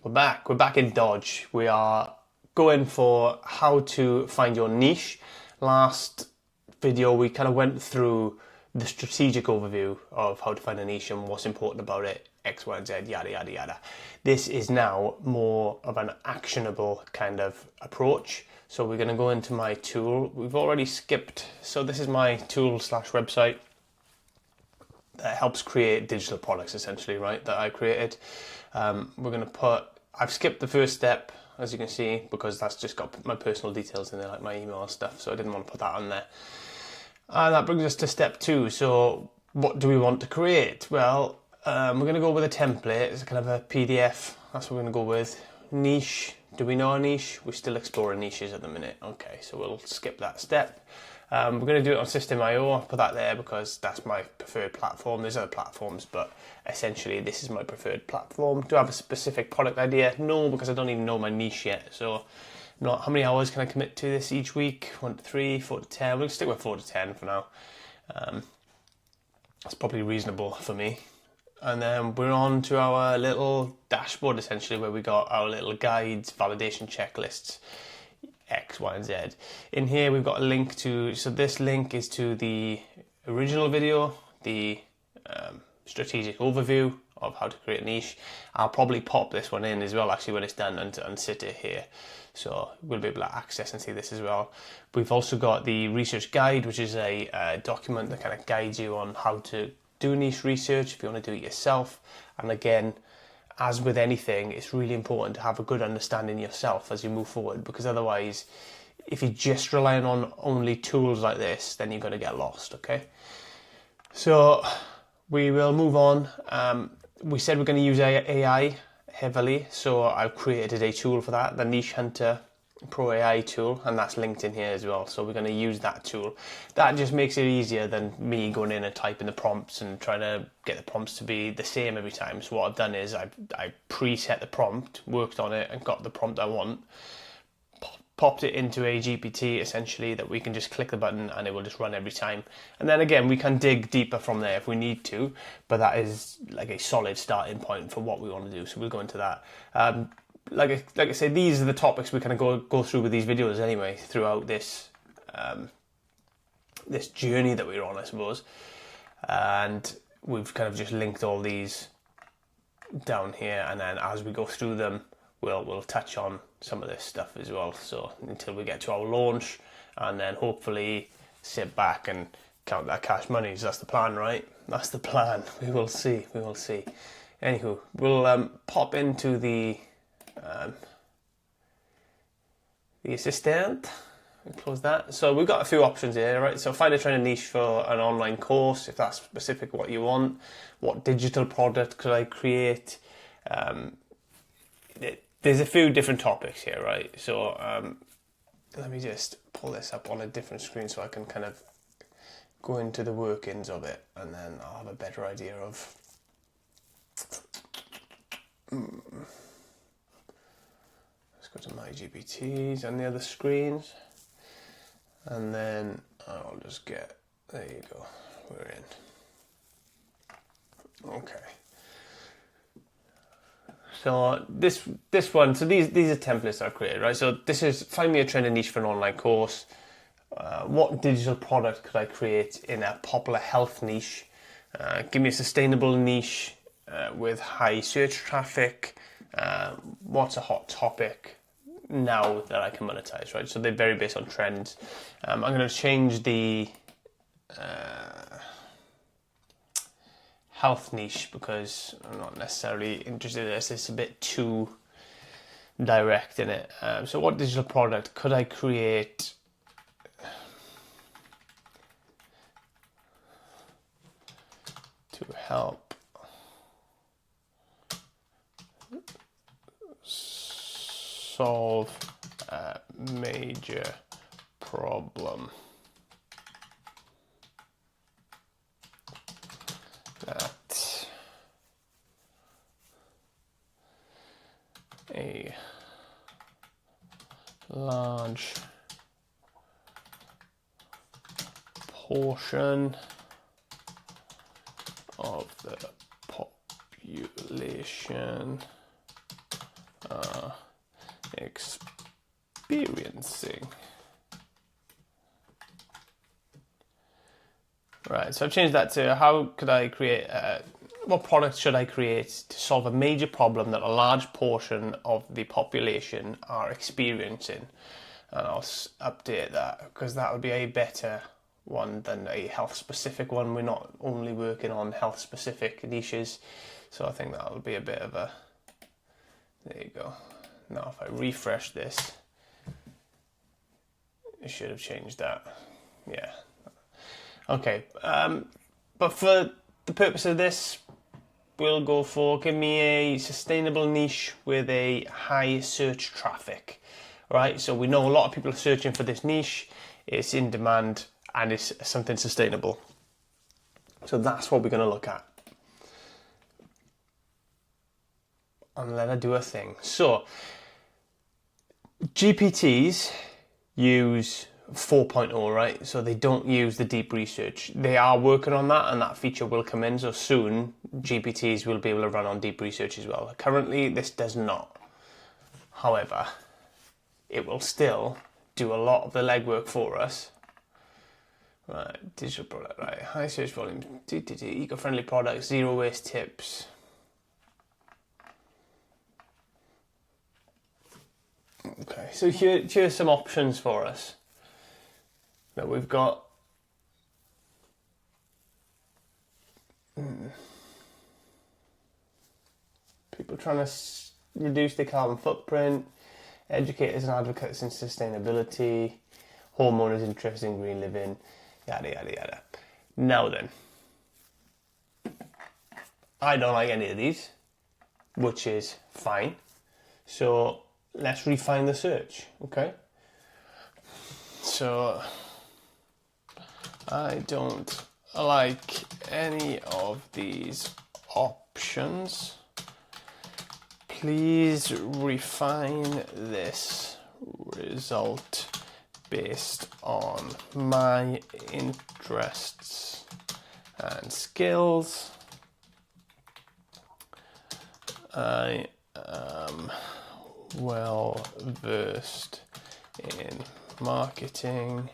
We're back in Dodge. We are going for how to find your niche. Last video we kind of went through the strategic overview of how to find a niche and what's important about it, X, Y, and Z, yada, yada, yada. This is now more of an actionable kind of approach. So we're going to go into my tool. We've already skipped. So this is my tool/website that helps create digital products, essentially, right, that I created. We're going to put, I've skipped the first step, as you can see, because that's just got my personal details in there, like my email and stuff, so I didn't want to put that on there. And that brings us to step 2. So what do we want to create? Well, we're going to go with a template. It's kind of a PDF. That's what we're going to go with. Niche. Do we know a niche? We're still exploring niches at the minute. Okay, so we'll skip that step. We're going to do it on System.io. I'll put that there because that's my preferred platform. There's other platforms, but essentially this is my preferred platform. Do I have a specific product idea? No, because I don't even know my niche yet. So not how many hours can I commit to this each week? 1 to 3, 4 to 10. We'll stick with 4 to 10 for now. That's probably reasonable for me. And then we're on to our little dashboard, essentially, where we got our little guides, validation checklists, X, Y, and Z. In here we've got a link to, so this link is to the original video, the strategic overview of how to create a niche. I'll probably pop this one in as well, actually, when it's done, and sit it here. So we'll be able to access and see this as well. We've also got the research guide, which is a document that kind of guides you on how to do niche research if you want to do it yourself. And again, as with anything, it's really important to have a good understanding yourself as you move forward, because otherwise, if you're just relying on only tools like this, then you're going to get lost, okay? So we will move on. We said we're going to use AI heavily, so I've created a tool for that, the Niche Hunter Pro AI tool, and that's linked in here as well. So we're going to use that tool. That just makes it easier than me going in and typing the prompts and trying to get the prompts to be the same every time. So what I've done is I preset the prompt, worked on it, and got the prompt I want, popped it into a GPT, essentially, that we can just click the button and it will just run every time. And then again, we can dig deeper from there if we need to, but that is like a solid starting point for what we want to do. So we'll go into that. Like I say, these are the topics we kind of go through with these videos anyway, throughout this this journey that we're on, I suppose. And we've kind of just linked all these down here, and then as we go through them, we'll touch on some of this stuff as well. So until we get to our launch, and then hopefully sit back and count that cash money. So that's the plan, right? That's the plan. We will see. We will see. Anywho, we'll pop into the assistant. Close that. So we've got a few options here, right? So find a trending niche for an online course, if that's specific what you want. What digital product could I create? There's a few different topics here, right? So let me just pull this up on a different screen so I can kind of go into the workings of it, and then I'll have a better idea of Let's go to my GPTs and the other screens, and then I'll just get, there you go, we're in. Okay. So this one, so these are templates I've created, right? So this is, find me a trending niche for an online course. What digital product could I create in a popular health niche? Give me a sustainable niche with high search traffic. What's a hot topic now that I can monetize, right? So they're very based on trends. I'm going to change the health niche because I'm not necessarily interested in this. It's a bit too direct in it. So what digital product could I create to help solve a major problem that a large portion of the population are experiencing. Right, so I've changed that to how could I create, what product should I create to solve a major problem that a large portion of the population are experiencing. And I'll update that because that would be a better one than a health specific one. We're not only working on health specific niches, so I think that'll be a bit of a, there you go. Now if I refresh this, it should have changed that. Yeah. Okay, but for the purpose of this, we'll go for, give me a sustainable niche with a high search traffic, right? So we know a lot of people are searching for this niche, it's in demand, and it's something sustainable. So that's what we're going to look at. And let her do a thing. So, GPTs use 4.0, right? So they don't use the deep research. They are working on that, and that feature will come in. So soon, GPTs will be able to run on deep research as well. Currently, this does not. However, it will still do a lot of the legwork for us. Right, digital product, right, high search volume, eco-friendly products, zero waste tips. Okay, so here's some options for us. Now we've got people trying to reduce their carbon footprint, educators and advocates in sustainability, homeowners interested in green living, yada yada yada. Now then, I don't like any of these, which is fine. So let's refine the search, okay? So I don't like any of these options. Please refine this result based on my interests and skills. I am well versed in marketing.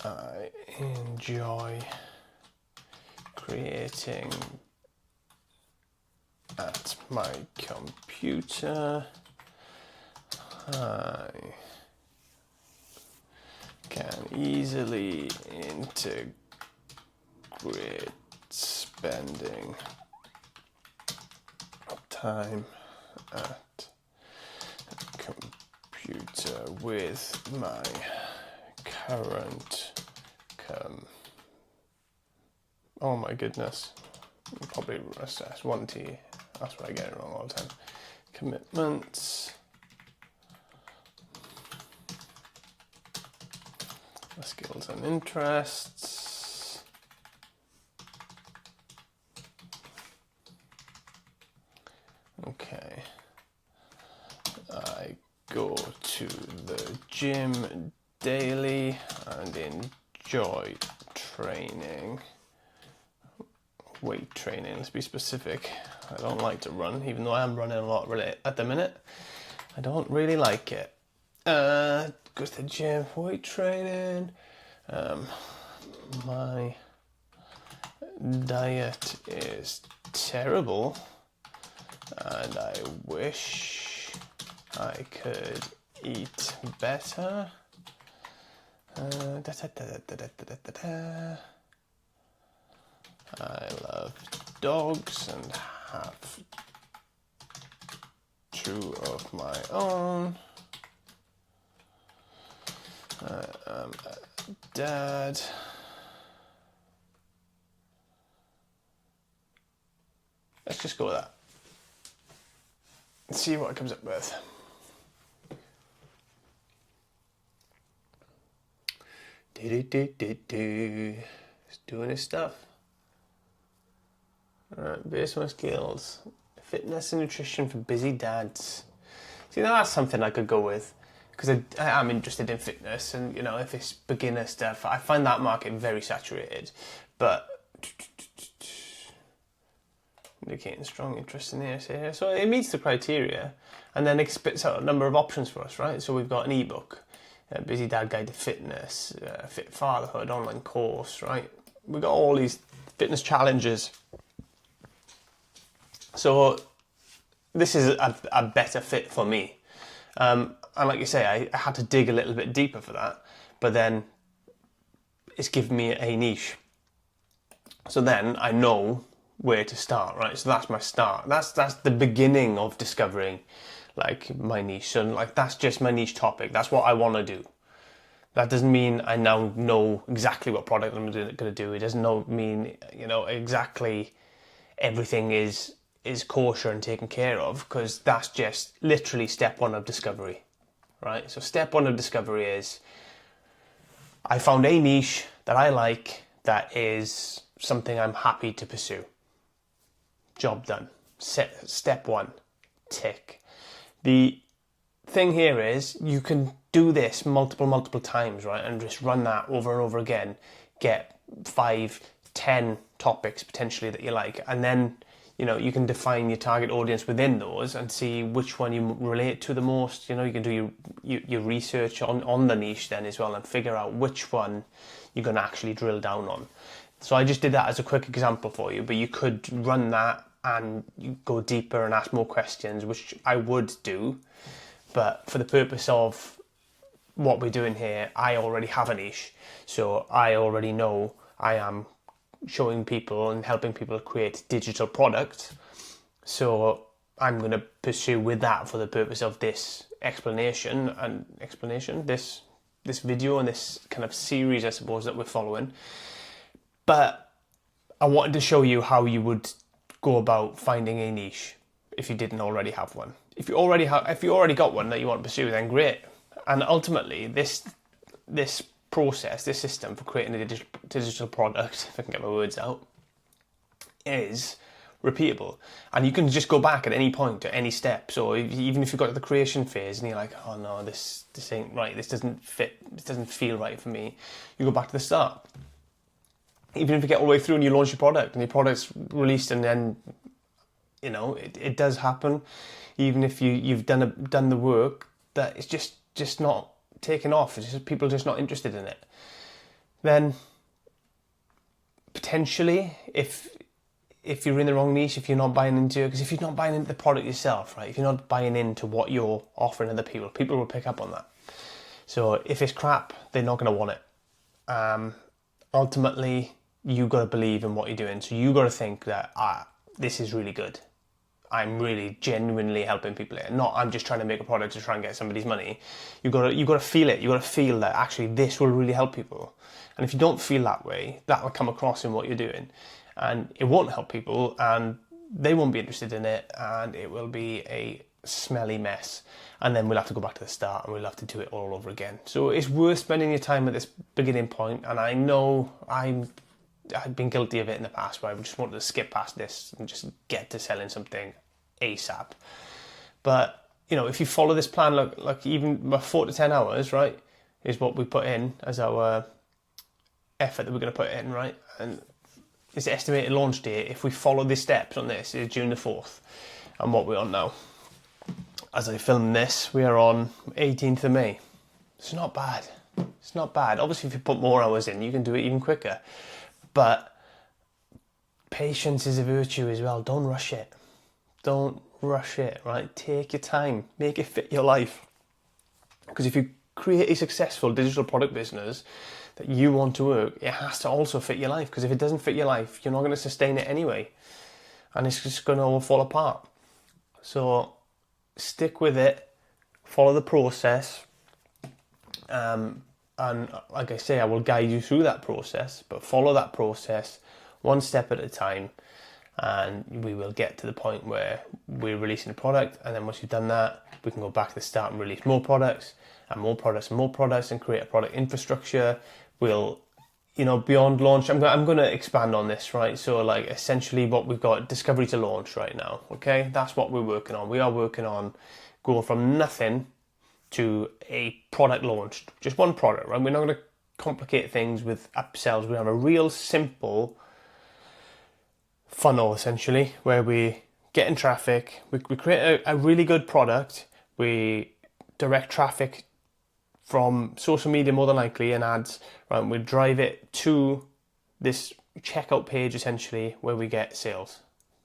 I enjoy creating at my computer. I can easily integrate spending time at a computer with my current oh my goodness, probably assess 1T, that's what I get it wrong all the time. Commitments, skills and interests. Okay, I go to the gym daily and enjoy training. Weight training, let's be specific. I don't like to run, even though I am running a lot at the minute. I don't really like it. Go to the gym, weight training. My diet is terrible and I wish I could eat better. I love dogs and have two of my own. I am a dad. Let's just go with that. Let's see what it comes up with. It's doing his stuff. Alright, base my skills. Fitness and nutrition for busy dads. See, now that's something I could go with. Because I am interested in fitness and, you know, if it's beginner stuff, I find that market very saturated. But indicating strong interest in the area. So it meets the criteria, and then it spits out a number of options for us, right? So we've got an ebook, a Busy Dad Guide to Fitness, Fit Fatherhood, online course, right? We've got all these fitness challenges. So this is a better fit for me. And like you say, I had to dig a little bit deeper for that, but then it's given me a niche. So then I know where to start, right? So that's my start. That's the beginning of discovering like my niche. So like that's just my niche topic. That's what I want to do. That doesn't mean I now know exactly what product I'm going to do. It doesn't mean, you know, exactly everything is kosher and taken care of, because that's just literally step one of discovery, right? So step one of discovery is I found a niche that I like that is something I'm happy to pursue. Job done. Step one, tick. The thing here is you can do this multiple times, right? And just run that over and over again. Get 5, 10 topics potentially that you like, and then you know you can define your target audience within those and see which one you relate to the most. You know, you can do your research on the niche then as well and figure out which one you're going to actually drill down on. So I just did that as a quick example for you, but you could run that and you go deeper and ask more questions, which I would do. But for the purpose of what we're doing here, I already have a niche. So I already know I am showing people and helping people create digital products. So I'm going to pursue with that for the purpose of this this video and this kind of series, I suppose, that we're following. But I wanted to show you how you would go about finding a niche if you didn't already have one. If you already got one that you want to pursue, then great. And ultimately, this process, this system for creating a digital product, if I can get my words out, is repeatable. And you can just go back at any point, at any step. So even if you've got to the creation phase and you're like, oh no, this ain't right, this doesn't fit, this doesn't feel right for me, you go back to the start. Even if you get all the way through and you launch your product and your product's released, and then, you know, it does happen. Even if you've done the work, that it's just not taken off. It's just people are just not interested in it. Then potentially, if you're in the wrong niche, if you're not buying into it, because if you're not buying into the product yourself, right? If you're not buying into what you're offering other people will pick up on that. So if it's crap, they're not going to want it. Ultimately, you got to believe in what you're doing. So you got to think that this is really good. I'm really genuinely helping people here. Not I'm just trying to make a product to try and get somebody's money. You got to feel it. You got to feel that actually this will really help people. And if you don't feel that way, that will come across in what you're doing, and it won't help people, and they won't be interested in it, and it will be a smelly mess. And then we'll have to go back to the start and we'll have to do it all over again. So it's worth spending your time at this beginning point. And I know I've been guilty of it in the past, where I just wanted to skip past this and just get to selling something ASAP. But, you know, if you follow this plan, like even 4 to 10 hours, right, is what we put in as our effort that we're going to put in, right? And it's the estimated launch date, if we follow the steps on this, is June the 4th. And what we're on now, as I film this, we are on 18th of May. It's not bad. It's not bad. Obviously, if you put more hours in, you can do it even quicker. But patience is a virtue as well. Don't rush it. Don't rush it, right? Take your time. Make it fit your life. Because if you create a successful digital product business that you want to work, it has to also fit your life. Because if it doesn't fit your life, you're not going to sustain it anyway. And it's just going to all fall apart. So stick with it. Follow the process. And like I say, I will guide you through that process, but follow that process one step at a time, and we will get to the point where we're releasing a product. And then once you've done that, we can go back to the start and release more products and more products and more products and create a product infrastructure. We'll, you know, beyond launch, I'm going to expand on this, right? So like essentially what we've got, discovery to launch right now. Okay. That's what we're working on. We are working on going from nothing to a product launched, just one product, right? We're not going to complicate things with upsells. We have a real simple funnel essentially, where we get in traffic, we create a really good product, we direct traffic from social media more than likely and ads, right? We drive it to this checkout page essentially where we get sales.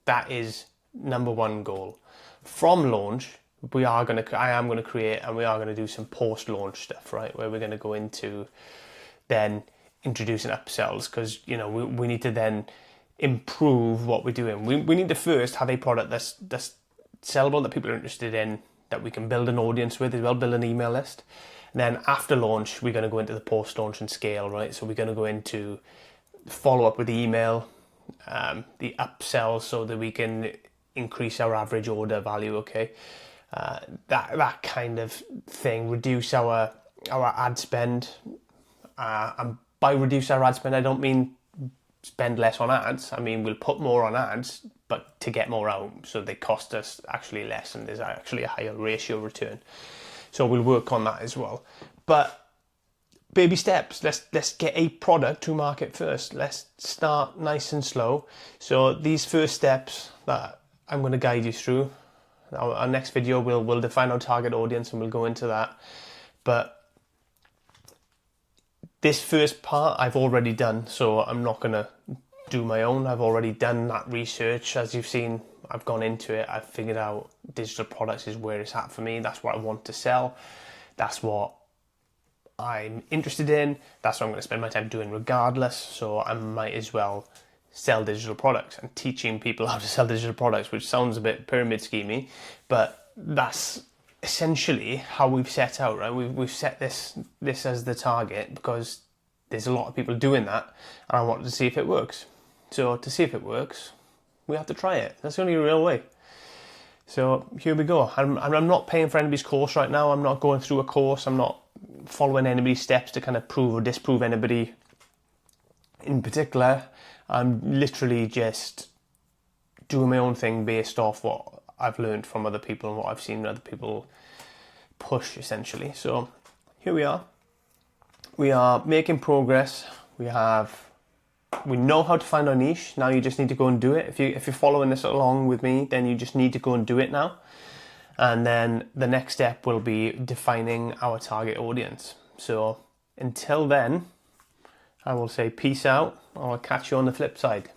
That is number one goal. From launch, I am gonna create and we are gonna do some post-launch stuff, right? Where we're gonna go into then introducing upsells, because we need to then improve what we're doing. We need to first have a product that's sellable, that people are interested in, that we can build an audience with as well, build an email list. And then after launch, we're going to go into the post-launch and scale, right? So we're going to go into follow up with the email, the upsells, so that we can increase our average order value, okay? That kind of thing, reduce our ad spend. And by reduce our ad spend, I don't mean spend less on ads. I mean, we'll put more on ads, but to get more out, so they cost us actually less and there's actually a higher ratio return. So we'll work on that as well. But baby steps, let's get a product to market first. Let's start nice and slow. So these first steps that I'm going to guide you through. Our next video, we'll define our target audience and we'll go into that. But this first part I've already done, so I'm not going to do my own. I've already done that research. As you've seen, I've gone into it. I've figured out digital products is where it's at for me. That's what I want to sell. That's what I'm interested in. That's what I'm going to spend my time doing regardless. So I might as well sell digital products, and teaching people how to sell digital products, which sounds a bit pyramid schemey, but that's essentially how we've set out, right? We've set this as the target because there's a lot of people doing that, and I wanted to see if it works. So to see if it works, we have to try it. That's the only real way. So here we go. I'm not paying for anybody's course right now. I'm not going through a course. I'm not following anybody's steps to kind of prove or disprove anybody in particular. I'm literally just doing my own thing based off what I've learned from other people and what I've seen other people push, essentially. So here we are. We are making progress. We know how to find our niche. Now you just need to go and do it. If you're following this along with me, then you just need to go and do it now. And then the next step will be defining our target audience. So until then, I will say peace out. I'll catch you on the flip side.